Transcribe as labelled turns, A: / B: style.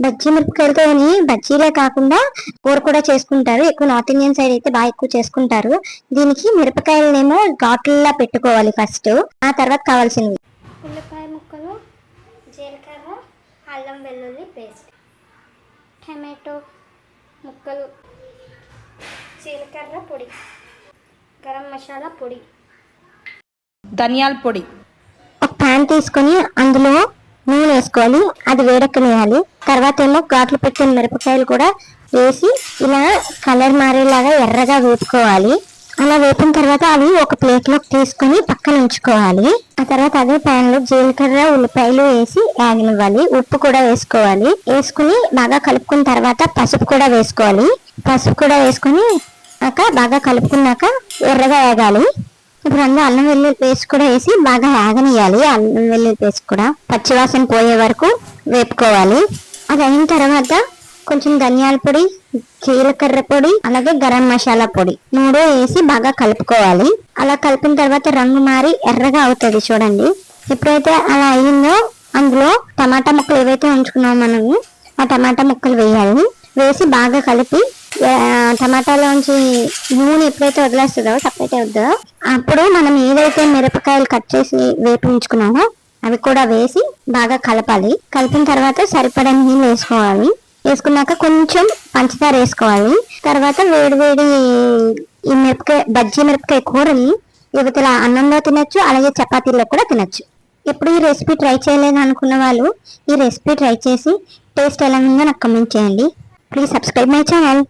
A: బజ్జీ మిరపకాయలతో బజ్జీలే కాకుండా కూర కూడా చేసుకుంటారు. ఎక్కువ నార్త్ ఇండియన్ సైడ్ అయితే బాగా ఎక్కువ చేసుకుంటారు. దీనికి మిరపకాయలనేమో ఘాట్లలా పెట్టుకోవాలి ఫస్ట్. ఆ తర్వాత కావాల్సినవి
B: ఉల్లిపాయ ముక్కలు, జీలకర్ర, అల్లం వెల్లుల్లి పేస్ట్, టమాటో ముక్కలు, జీలకర్ర పొడి, గరం మసాలా పొడి,
C: ధనియాల పొడి.
A: ఒక ప్యాన్ తీసుకొని అందులో నూనె వేసుకోవాలి. అది వేడెక్కనియాలి. తర్వాత ఏమో ఘాట్లు పెట్టిన మిరపకాయలు కూడా వేసి ఇలా కలర్ మారేలాగా ఎర్రగా వేపుకోవాలి. అలా వేపిన తర్వాత అవి ఒక ప్లేట్ లోకి తీసుకొని పక్కన ఉంచుకోవాలి. ఆ తర్వాత అదే ప్యాన్ లో జీలకర్ర, ఉల్లిపాయలు వేసి యాగనివ్వాలి. ఉప్పు కూడా వేసుకోవాలి. వేసుకుని బాగా కలుపుకున్న తర్వాత పసుపు కూడా వేసుకోవాలి. పసుపు కూడా వేసుకొని బాగా కలుపుకున్నాక ఎర్రగా వేగాలి. ఇప్పుడు అందులో అల్లం వెల్లుల్లి పేస్ట్ కూడా వేసి బాగా యాగనియాలి. అల్లం వెల్లుల్లి పేస్ట్ కూడా పచ్చివాసన పోయే వరకు వేపుకోవాలి. అది అయిన తర్వాత కొంచెం ధనియాల పొడి, జీలకర్ర పొడి, అలాగే గరం మసాలా పొడి 3 వేసి బాగా కలుపుకోవాలి. అలా కలిపిన తర్వాత రంగు మారి ఎర్రగా అవుతుంది చూడండి. ఎప్పుడైతే అలా అయిందో అందులో టమాటా ముక్కలు ఏవైతే ఉంచుకున్నామో మనము ఆ టమాటా ముక్కలు వేయాలి. వేసి బాగా కలిపి టమాటాలోంచి నూనె ఎప్పుడైతే వదిలేస్తుందో సపరేట్ అవుతుందో అప్పుడు మనం ఏదైతే మిరపకాయలు కట్ చేసి వేపించుకున్నామో అవి కూడా వేసి బాగా కలపాలి. కలిపిన తర్వాత సరిపడా నీళ్ళు వేసుకోవాలి. వేసుకున్నాక కొంచెం పంచదార వేసుకోవాలి. తర్వాత వేడి ఈ బజ్జీ మిరపకాయ కూరని యువతల అన్నంలో తినొచ్చు, అలాగే చపాతీల్లో కూడా తినొచ్చు. ఎప్పుడు ఈ రెసిపీ ట్రై చేయలేదు అనుకున్న వాళ్ళు ఈ రెసిపీ ట్రై చేసి టేస్ట్ ఎలా ఉందో నాకు కమెంట్ చేయండి. Please subscribe my channel.